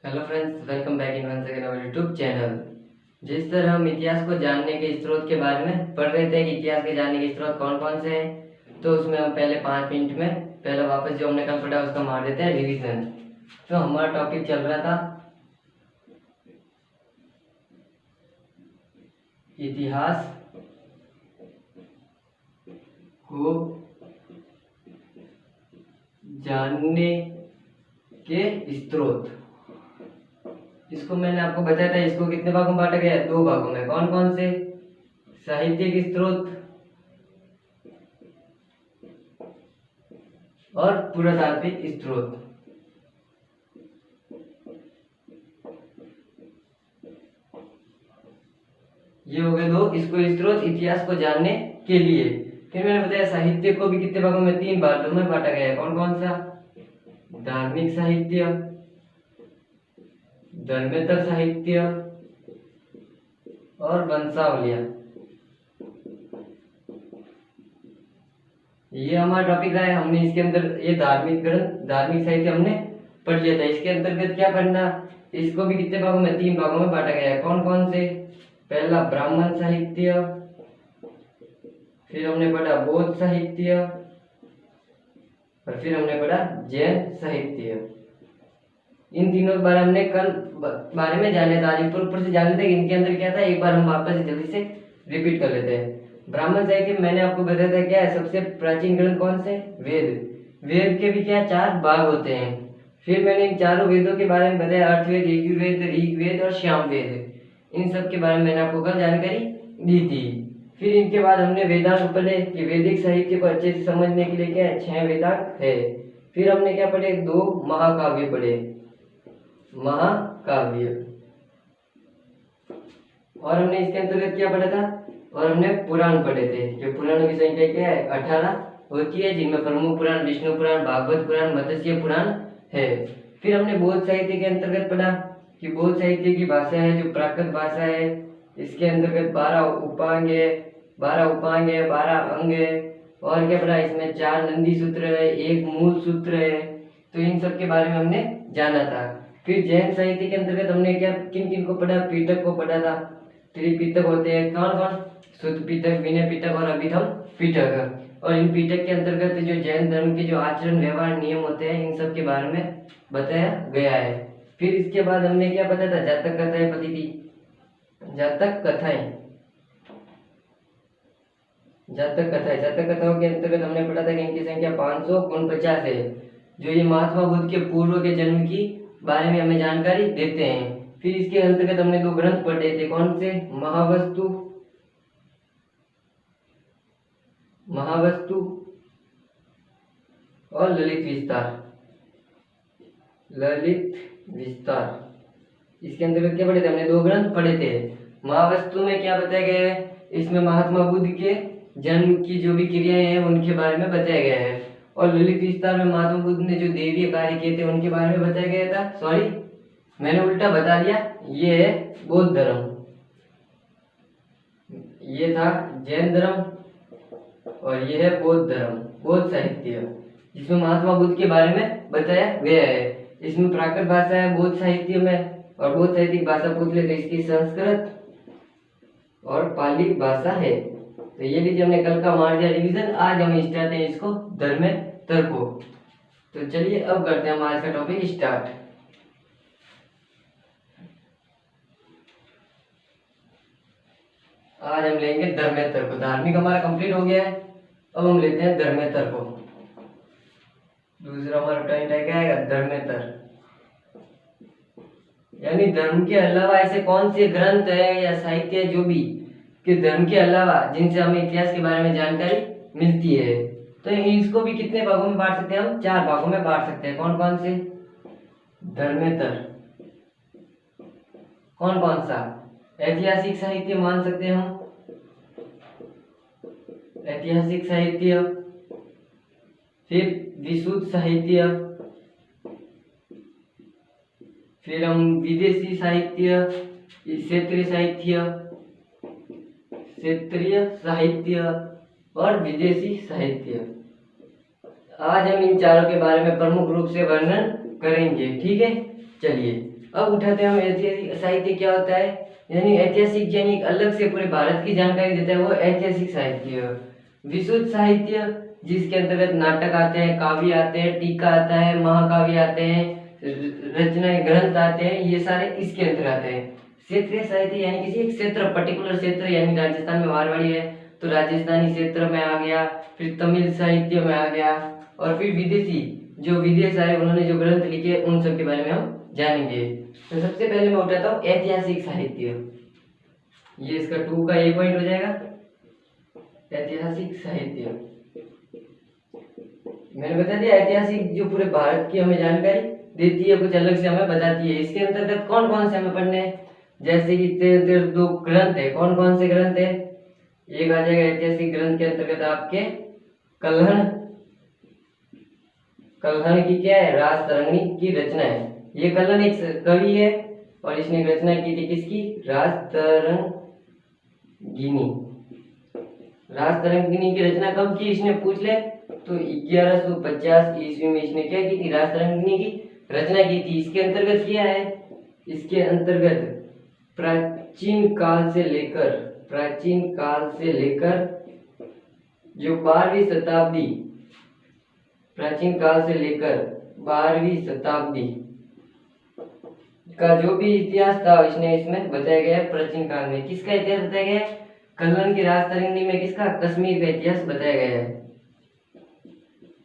Hello friends, welcome back in once again our YouTube channel. जिस तरह हम इतिहास को जानने के स्रोत के बारे में पढ़ रहे थे कि इतिहास के जानने के स्रोत कौन कौन से हैं, तो उसमें हम पहले 5 मिनट में पहले वापस जो हमने कल पढ़ा उसका मार देते हैं रिवीजन। तो हमारा टॉपिक चल रहा था इतिहास को जानने के स्रोत। इसको मैंने आपको बताया था, इसको कितने भागों में बांटा गया है? 2 भागों में। कौन कौन से? साहित्यिक स्रोत और पुरातात्विक स्रोत। ये हो गए 2 इसको स्रोत इतिहास को जानने के लिए। फिर मैंने बताया साहित्य को भी कितने भागों में? 3 भागों में बांटा गया है। कौन कौन सा? धार्मिक साहित्य, धर्मेतर साहित्य और वंशावलियां। ये हमारा टॉपिक रहा है। हमने इसके अंदर ये धार्मिक ग्रंथ, धार्मिक साहित्य हमने पढ़ लिया था। इसके अंतर्गत क्या पढ़ना? इसको भी कितने भागों में? 3 भागों में बांटा गया है। कौन कौन से? पहला ब्राह्मण साहित्य, फिर हमने पढ़ा बौद्ध साहित्य और फिर हमने पढ़ा जैन साहित्य। इन तीनों के बारे में हमने कल बारे में जान लिया था। आज ऊपर से जान लेते हैं इनके अंदर क्या था। एक बार हम वापस जल्दी से रिपीट कर लेते हैं। ब्राह्मण साहित्य में मैंने आपको बताया था क्या है, सबसे प्राचीन ग्रंथ कौन से? वेद। वेद के भी क्या 4 भाग होते हैं। फिर मैंने इन चारों वेदों के बारे में बताया, अर्थवेद, यजुर्वेद, ऋग्वेद और सामवेद। इन सब के बारे में मैंने आपको कल जानकारी दी थी। फिर इनके बाद हमने वेदांत पढ़े कि वैदिक साहित्य को अच्छे से समझने के लिए क्या है, 6 वेदांत है। फिर हमने क्या पढ़े? 2 महाकाव्य पढ़े, महाकाव्य। और हमने इसके अंतर्गत क्या पढ़ा था? और हमने पुराण पढ़े थे। जो पुराणों की संख्या क्या है? 18 होती है, जिनमें ब्रह्म पुराण, विष्णु पुराण, भागवत पुराण, मत्स्य पुराण है। फिर हमने बौद्ध साहित्य के अंतर्गत पढ़ा कि बौद्ध साहित्य की भाषा है जो प्राकृत भाषा है। इसके अंतर्गत 12 उपांग है, 12 अंग है। और क्या पढ़ा? इसमें 4 नंदी सूत्र है, 1 मूल सूत्र है। तो इन सब के बारे में हमने जाना था। फिर जैन साहित्य के अंतर्गत हमने क्या किन किन को पढ़ा? पिटक को पढ़ा था। त्रिपिटक होते हैं कौन कौन? शुद्ध पिटक, विनय पिटक और अभिधम पिटक। और इन पिटक के अंतर्गत जो जैन धर्म के जो आचरण, व्यवहार, नियम होते हैं, इन सब के बारे में बताया गया है। फिर इसके बाद हमने क्या बताया था? जातक कथाएं पढ़ी थी। जातक कथाएं, जातक कथाओं के अंतर्गत हमने पढ़ा था कि इनकी संख्या 549 है। जो ये महात्मा बुद्ध के पूर्व के जन्म की बारे में हमें जानकारी देते हैं। फिर इसके अंतर्गत हमने 2 ग्रंथ पढ़े थे। कौन से? महावस्तु और ललित विस्तार। इसके अंतर्गत क्या पढ़े थे? हमने 2 ग्रंथ पढ़े थे। महावस्तु में क्या बताया गया है? इसमें महात्मा बुद्ध के जन्म की जो भी क्रियाएं हैं उनके बारे में बताया गया है। और ललित विस्तार में महात्मा बुद्ध ने जो दैवीय कार्य किए थे उनके बारे में बताया गया था। सॉरी, मैंने उल्टा बता दिया। ये है बौद्ध धर्म, ये था जैन धर्म और ये है बौद्ध धर्म, बौद्ध साहित्य, जिसमें महात्मा बुद्ध के बारे में बताया गया है। इसमें प्राकृत भाषा है बौद्ध साहित्य में। और बौद्ध साहित्य की भाषा पूछ ले तो इसकी संस्कृत और पाली भाषा है। तो ये लीजिए हमने कल का मार दिया रिवीजन। आज हम स्टार्ट हैं इसको धर्मेतर को। तो चलिए अब करते हैं हम आज का टॉपिक स्टार्ट। आज हम लेंगे धर्मेतर को। धार्मिक हमारा कंप्लीट हो गया है, अब हम लेते हैं धर्मेतर को। दूसरा हमारा पॉइंट है क्या आएगा? धर्मेतर, यानी धर्म के अलावा ऐसे कौन से ग्रंथ है या साहित्य है जो भी कि धर्म के अलावा जिनसे हमें इतिहास के बारे में जानकारी मिलती है। तो इसको भी कितने भागों में बांट सकते हैं हम? 4 भागों में बांट सकते हैं। कौन कौन से? धर्मेतर, कौन कौन सा? ऐतिहासिक साहित्य मान सकते हैं हम, ऐतिहासिक साहित्य। फिर विशुद्ध साहित्य, फिर हम विदेशी साहित्य, क्षेत्रीय साहित्य और विदेशी साहित्य। आज हम इन चारों के बारे में प्रमुख रूप से वर्णन करेंगे। ठीक है, चलिए अब उठाते हैं हम ऐतिहासिक साहित्य क्या होता है, यानी ऐतिहासिक यानी एक अलग से पूरे भारत की जानकारी देता है, वो ऐतिहासिक साहित्य। विशुद्ध साहित्य जिसके अंतर्गत नाटक आते हैं, काव्य आते हैं, टीका आता है, महाकाव्य आते हैं, रचनाएं ग्रंथ आते हैं, ये सारे इसके अंतर्गत आते हैं। क्षेत्रीय साहित्य यानी किसी एक क्षेत्र पर्टिकुलर क्षेत्र, यानी राजस्थान में मारवाड़ी है तो राजस्थानी क्षेत्र में आ गया, फिर तमिल साहित्य में आ गया, और फिर विदेशी जो विदेश आए उन्होंने जो ग्रंथ लिखे उन सब के बारे में हम जानेंगे। तो सबसे पहले मैं उठाता हूँ ऐतिहासिक साहित्य, ये इसका 2 का ए पॉइंट हो जाएगा, ऐतिहासिक साहित्य। मैंने बता दिया ऐतिहासिक जो पूरे भारत की हमें जानकारी देती है, कुछ अलग से हमें बताती है। इसके अंतर्गत कौन कौन से हमें पढ़ने हैं, जैसे कि 2 ग्रंथ है, कौन कौन से ग्रंथ है, एक आ जाएगा ऐतिहासिक ग्रंथ के अंतर्गत आपके कल्हण। कल्हण की क्या है, राज तरंगिणी की रचना है। ये कल्हण एक कवि है और इसने रचना की थी किसकी, राज तरंगिणी। राज तरंगिणी की रचना कब की, इसने पूछ ले तो 1150 ईस्वी में इसने क्या की थी, राज तरंगिणी की रचना की थी। इसके अंतर्गत क्या है, इसके अंतर्गत प्राचीन काल से लेकर जो 12वीं शताब्दी, प्राचीन काल से लेकर 12वीं शताब्दी का जो भी इतिहास था इसने इसमें बताया गया है। प्राचीन काल में किसका इतिहास बताया गया है, कल्हण की राज तरंगिणी में किसका, कश्मीर का इतिहास बताया गया है।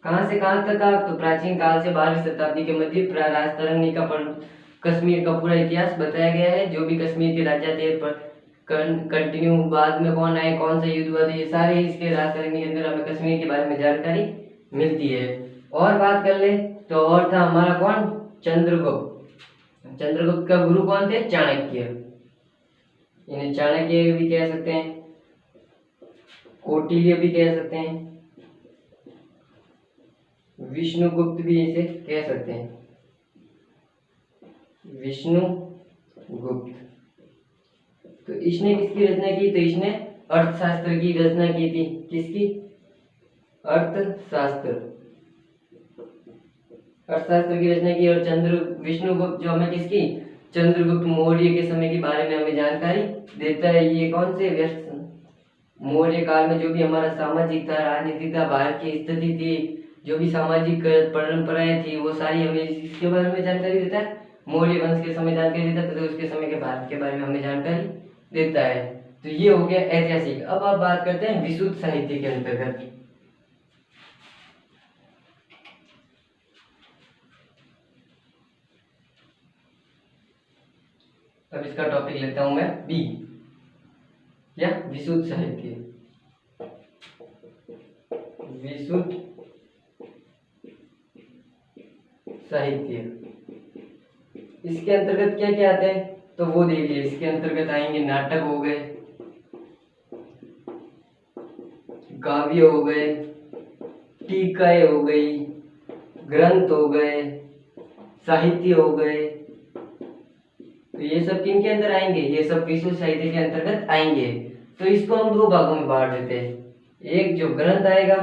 कहां से कहां तक का, तो प्राचीन काल से 12वीं शताब्दी के मध्य राज तरंगिणी का कश्मीर का पूरा इतिहास बताया गया है। जो भी कश्मीर के राजा थे कंटिन्यू बाद में कौन आए, कौन सा युद्ध हुआ था, ये सारे इसके राज तरंगिणी के अंदर हमें कश्मीर के बारे में जानकारी मिलती है। और बात कर ले तो और था हमारा कौन, चंद्रगुप्त। चंद्रगुप्त का गुरु कौन थे, चाणक्य। इन्हें चाणक्य भी कह सकते हैं, कौटिल्य भी कह सकते हैं, विष्णुगुप्त भी इसे कह सकते हैं, विष्णुगुप्त। तो इसने किसकी रचना की, तो इसने अर्थशास्त्र की रचना की थी। किसकी, अर्थशास्त्र की रचना की। और विष्णुगुप्त जो हमें किसकी, चंद्रगुप्त मौर्य के समय के बारे में हमें जानकारी देता है। ये कौन से व्यस्त मौर्य काल में जो भी हमारा सामाजिक था, राजनीतिक था, भारत की स्थिति थी, जो भी सामाजिक परंपराएं थी, वो सारी हमें इसके बारे में जानकारी देता है। मौर्य वंश के समय जानकारी देता है, तो उसके समय के भारत के बारे में हमें जानकारी देता है। तो ये हो गया ऐतिहासिक। अब आप बात करते हैं विशुद्ध साहित्य के अंतर्गत। अब इसका टॉपिक लेता हूं मैं बी, या विशुद्ध साहित्य। विशुद्ध साहित्य, इसके अंतर्गत क्या क्या आते हैं, तो वो देखिए। इसके अंतर्गत आएंगे नाटक हो गए, काव्य हो गए, टीकाएं हो गई, ग्रंथ हो गए, साहित्य हो गए। तो ये सब किन के अंदर आएंगे, ये सब विशुद्ध साहित्य के अंतर्गत आएंगे। तो इसको हम 2 भागों में बांट देते हैं, एक जो ग्रंथ आएगा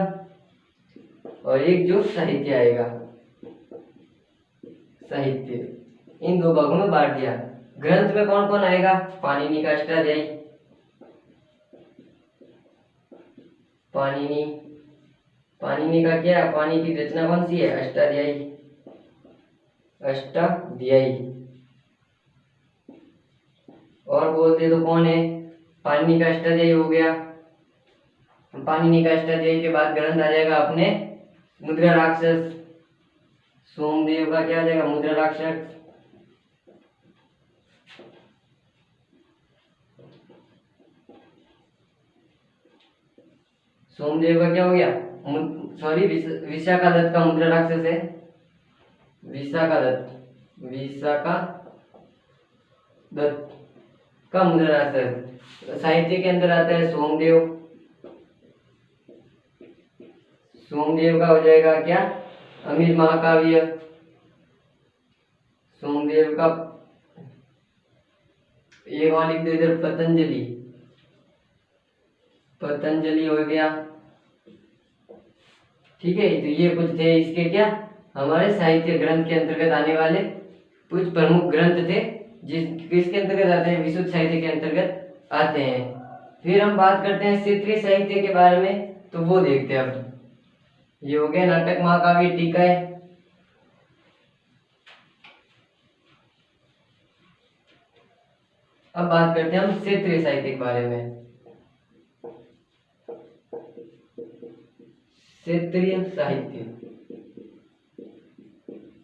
और एक जो साहित्य आएगा। साहित्य, इन 2 भागों में बांट दिया। ग्रंथ में कौन कौन आएगा, पाणिनि का अष्टाध्यायी, पाणिनि का क्या, पाणिनि की रचना कौन सी है, अष्टाध्यायी। और बोलते तो कौन है, पाणिनि का अष्टाध्यायी हो गया। पाणिनि का अष्टाध्यायी के बाद ग्रंथ आ जाएगा अपने मुद्रा राक्षस। सोमदेव का क्या आ जाएगा, मुद्रा राक्षस। सोमदेव का क्या हो गया, सॉरी विशाखादत्त का मुद्रा राक्षस है, विशाखादत्त का मुद्रा राक्षस। साहित्य के अंदर आता है सोमदेव का हो जाएगा क्या, अमित महाकाव्य। सोमदेव का एक और लिख दो इधर, पतंजलि हो गया। ठीक है, तो ये कुछ थे इसके क्या, हमारे साहित्य ग्रंथ के अंतर्गत आने वाले कुछ प्रमुख ग्रंथ थे जिस किसके अंतर्गत आते हैं, विशुद्ध साहित्य के अंतर्गत आते हैं। फिर हम बात करते हैं क्षेत्रीय साहित्य के बारे में, तो वो देखते हैं। अब ये हो गया नाटक, महाकाव्य, टीकाएं। अब बात करते हैं हम क्षेत्रीय साहित्य के बारे में। क्षेत्रीय साहित्य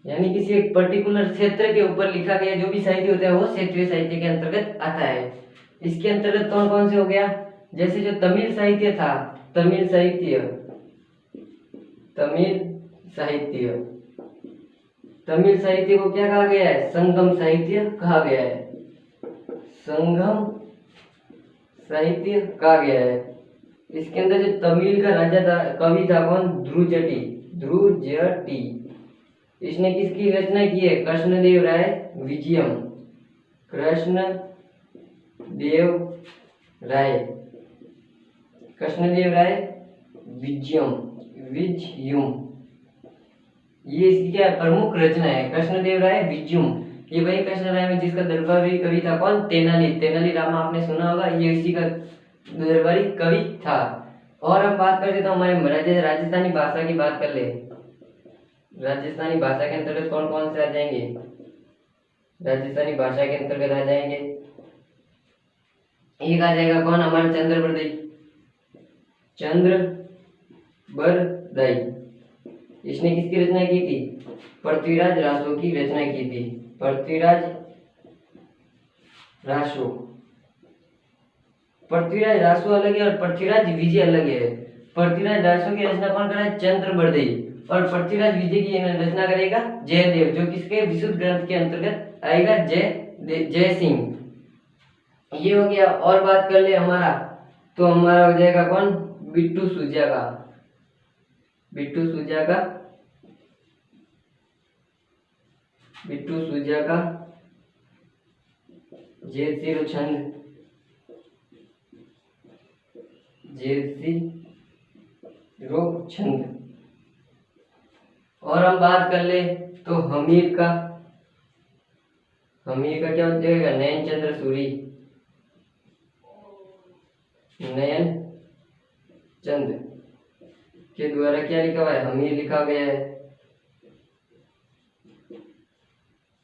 यानी किसी एक पर्टिकुलर क्षेत्र के ऊपर लिखा गया जो भी साहित्य होता है वो क्षेत्रीय साहित्य के अंतर्गत आता है। इसके अंतर्गत कौन कौन से हो गया, जैसे जो तमिल साहित्य था, तमिल साहित्य, तमिल साहित्य को क्या कहा गया है, संगम साहित्य कहा गया है, संगम साहित्य कहा गया है। इसके अंदर जो तमिल का राजा था, कवि था कौन, ध्रुजटी। इसने किसकी रचना की है, कृष्णदेव राय विजयम, कृष्णदेव राय विजयम, ये इसकी क्या प्रमुख रचना है, कृष्णदेव राय विजयम। ये वही कृष्ण राय में जिसका दरबारी कवि था कौन, तेनाली रामा, आपने सुना होगा, ये इसी का दरबारी कवि था। और हम बात करते तो हमारे राजस्थानी भाषा की बात कर ले। राजस्थानी भाषा के अंतर्गत कौन कौन से आ जाएंगे, राजस्थानी भाषा के अंतर्गत आ जाएंगे, एक आ जाएगा कौन, हमारा चंद्रबरदाई। इसने किसकी रचना की थी, पृथ्वीराज रासो की रचना की थी, पृथ्वीराज रासो अलग है और पृथ्वीराज विजय अलग है। पृथ्वीराज रासो की रचना कौन करा है, चंद्रबरदाई, और पृथ्वीराज विजय की रचना करेगा जयदेव, जो किसके विशुद्ध ग्रंथ के अंतर्गत आएगा, जय सिंह। ये हो गया। और बात कर ले हमारा, तो हमारा हो जाएगा कौन, बिट्टू सूजा का जयसिरो छंद। और हम बात कर ले तो हमीर का क्या हो जाएगा, नयन चंद के द्वारा क्या लिखा हुआ है, हमीर लिखा गया है,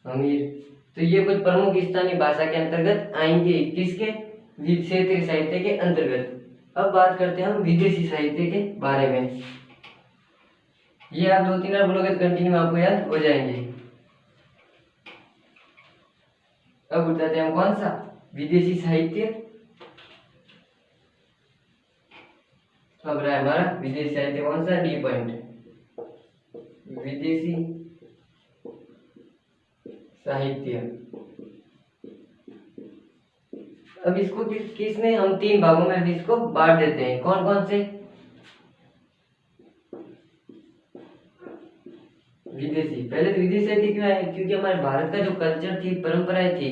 हमीर। तो ये कुछ प्रमुख स्थानीय भाषा के अंतर्गत आएंगे, किसके, क्षेत्रीय साहित्य के अंतर्गत। अब बात करते हैं हम विदेशी साहित्य के बारे में। ये आप 2-3 बार बोलोगे तो कंटिन्यू आपको याद हो जाएंगे। अब बताते हैं हम कौन सा, विदेशी साहित्य। अब रहा है हमारा विदेशी साहित्य कौन सा, डी पॉइंट, विदेशी साहित्य। अब इसको किसने, हम 3 भागों में इसको बांट देते हैं, कौन कौन से, विदेशी। पहले तो विदेशी साहित्य क्यों है, क्योंकि हमारे भारत का जो कल्चर थी, परंपराएं थी,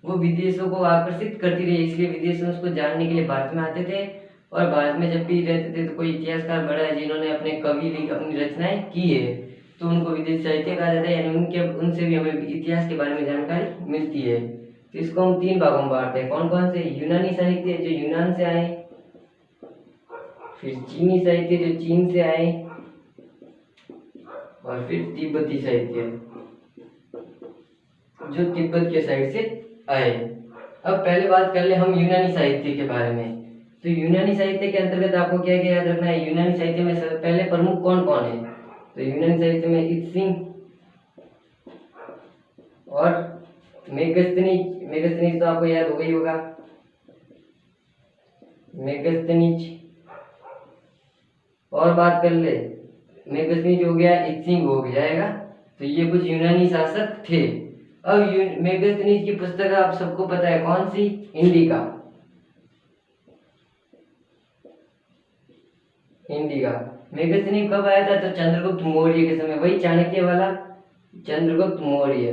वो विदेशों को आकर्षित करती रही, इसलिए विदेश में उसको जानने के लिए भारत में आते थे। और भारत में जब भी रहते थे तो कोई इतिहासकार बड़ा है जिन्होंने अपने अपनी रचनाएं की है, तो उनको विदेशी साहित्य कहा जाता है, यानी उनसे भी हमें इतिहास के बारे में जानकारी मिलती है। तो इसको हम 3 भागों में बांटते हैं, कौन कौन से, यूनानी साहित्य जो यूनान से आए, फिर चीनी साहित्य जो चीन से आए, और फिर तिब्बती साहित्य जो तिब्बत के साइड से आए। अब पहले बात कर ले हम यूनानी साहित्य के बारे में। तो यूनानी साहित्य के अंतर्गत आपको क्या क्या याद रखना है, यूनानी साहित्य में पहले प्रमुख कौन कौन है, तो यूनानी साहित्य में इत्सिंग और मेगस्थनीज तो आपको याद हो गई होगा, मेगस्थनीज। और बात कर ले, मेगस्थनीज हो गया, इत्सिंग हो जाएगा। तो ये कुछ यूनानी शासक थे। अब मेगस्थनीज की पुस्तक आप सबको पता है कौन सी, इंडिका। मेगस्थनीज कब आया था, तो चंद्रगुप्त मौर्य के समय, वही चाणक्य वाला चंद्रगुप्त मौर्य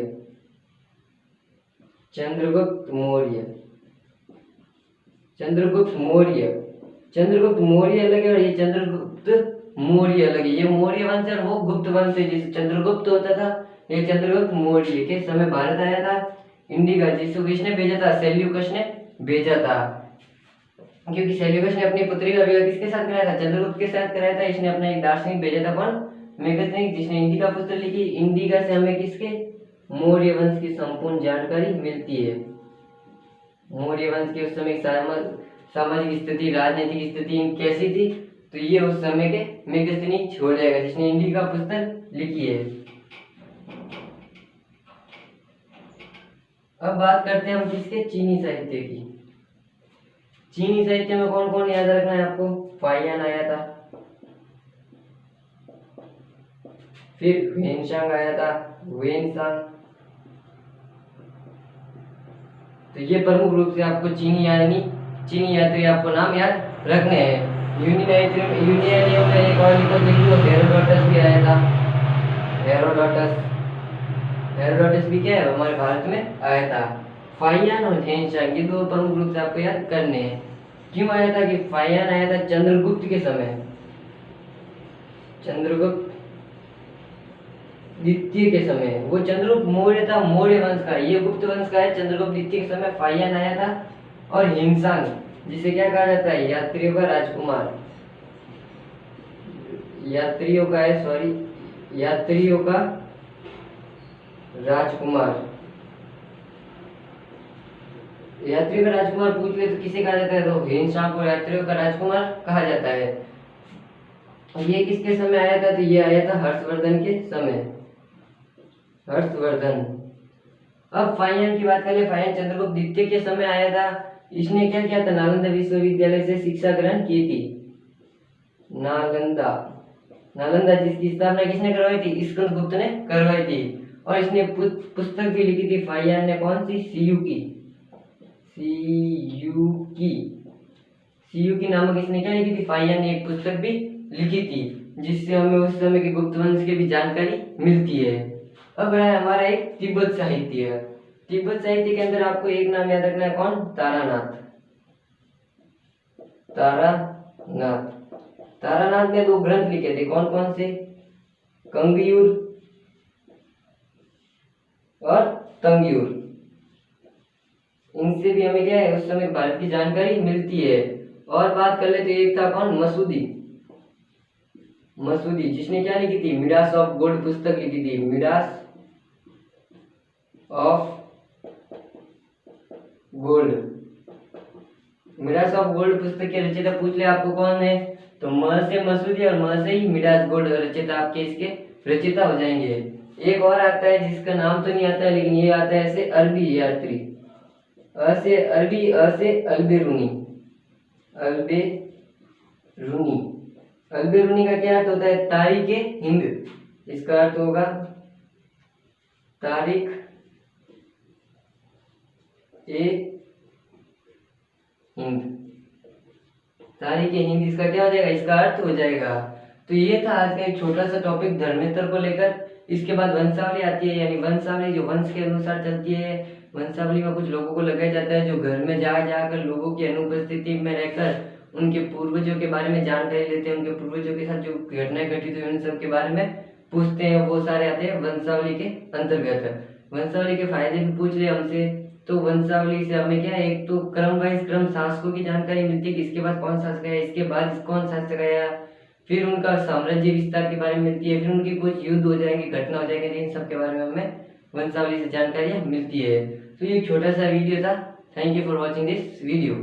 अलग है और ये चंद्रगुप्त मौर्य अलग है। ये मौर्य वंश है और वो गुप्त वंश है। जैसे चंद्रगुप्त होता था ये चंद्रगुप्त मौर्य के समय भारत आया था। इंडिका जिसको किसने भेजा था? सेल्यूकस ने भेजा था, क्योंकि सेल्यूकस ने अपनी पुत्री का विवाह किसके साथ कराया था? चंद्रगुप्त के साथ कराया था। इसने अपना एक दार्शनिक भेजा था, कौन? मेगस्थनीज, जिसने इंडिका पुस्तक लिखी। इंडिका से हमें किसके? मौर्य वंश की संपूर्ण जानकारी मिलती है। मौर्य वंश की उस समय सामाजिक स्थिति, राजनीतिक स्थिति कैसी थी, तो ये उस समय के मेगस्थनीज हो जाएगा, जिसने इंडिका पुस्तक लिखी है। अब बात करते हैं हम किसके? चीनी साहित्य की। चीनी साहित्य में कौन कौन याद रखना है आपको? फाहियान आया था, फिर ह्वेनसांग आया था, ह्वेनसांग। तो ये प्रमुख रूप से आपको चीनी यात्री आपको नाम याद रखने हैं। यूनियनियम में एक और लिखो, देखिए हेरोडोटस भी आया था। हेरोडोटस भी क्या है? हमारे भारत में आया था। फाहियान और ह्वेनसांग ये दो प्रमुख रूप से आपको याद करने हैं। क्यों आया था? कि फाहियान आया था चंद्रगुप्त के समय, चंद्रगुप्त द्वितीय के समय। वो चंद्रगुप्त मौर्य था, मौर्य वंश का, ये गुप्त वंश का है। चंद्रगुप्त द्वितीय के समय फाहियान आया था। और ह्वेनसांग जिसे क्या कहा जाता है? यात्रियों का राजकुमार, यात्रियों का राजकुमार। यात्रियों का राजकुमार पूछ ले तो किसे कहा जाता है? तो ह्वेनसांग को यात्रियों का राजकुमार कहा जाता है। ये किसके समय आया था? तो ये आया था हर्षवर्धन के समय, हर्षवर्धन। अब फाहियान की बात करें, फाहियान चंद्रगुप्त द्वितीय के समय आया था। इसने क्या किया था? नालंदा विश्वविद्यालय से शिक्षा ग्रहण की थी। नालंदा जिसकी स्थापना किसने करवाई थी? स्कंदगुप्त ने करवाई थी। और इसने पुस्तक भी लिखी थी फाहियान ने, कौन सी? सीयूकी नामक इसने क्या लिखी थी? फाहियान ने एक पुस्तक भी लिखी थी, जिससे हमें उस समय के गुप्त वंश की भी जानकारी मिलती है। अब है हमारा एक तिब्बत साहित्य। तिब्बत साहित्य के अंदर आपको एक नाम याद रखना है, कौन? तारानाथ ने दो ग्रंथ लिखे थे, कौन कौन से? कंगयूर और तंगयूर। इनसे भी हमें क्या है? उस समय भारत की जानकारी मिलती है। और बात कर लेते, एक था कौन? मसूदी, जिसने क्या लिखी थी? मिडास ऑफ गोल्ड पुस्तक लिखी थी। मिडास ऑफ गोल्ड पुस्तक के रचयिता पूछ ले आपको कौन है? तो म से मसूदी और म से ही मिडास गोल्ड रचयिता आपके इसके रचयिता हो जाएंगे। एक और आता है जिसका नाम तो नहीं आता है, लेकिन ये आता है ऐसे अरबी यात्री, अ से अरबी, अ से अल्बेरूनी। अल्बेरूनी का क्या अर्थ होता है? तारीख हिंद। इसका अर्थ होगा तारीख हिंद। इसका क्या हो जाएगा? इसका अर्थ हो जाएगा। तो ये था आज का एक छोटा सा टॉपिक धर्मेंद्र को लेकर। इसके बाद वंशावली आती है, यानी वंशावली जो वंश के अनुसार चलती है। वंशावली में कुछ लोगों को लगाया जाता है जो घर में जाकर लोगों की अनुपस्थिति में रहकर उनके पूर्वजों के बारे में जानकारी लेते हैं, उनके पूर्वजों के साथ जो घटनाएं घटित हुई उन सब के बारे में पूछते हैं। वो सारे आते हैं वंशावली के अंतर्गत। वंशावली के फायदे भी पूछ ले हमसे। तो वंशावली से हमें क्या है? एक तो क्रम शासकों की जानकारी मिलती है कि इसके बाद कौन शासक आया, इसके बाद कौन शासक आया, फिर उनका साम्राज्य विस्तार के बारे में मिलती है, फिर उनकी कुछ युद्ध हो जाएंगे, घटना हो जाएंगे, इन सब के बारे में हमें वंशावली से जानकारी मिलती है। तो ये छोटा सा वीडियो था। Thank you for watching this video.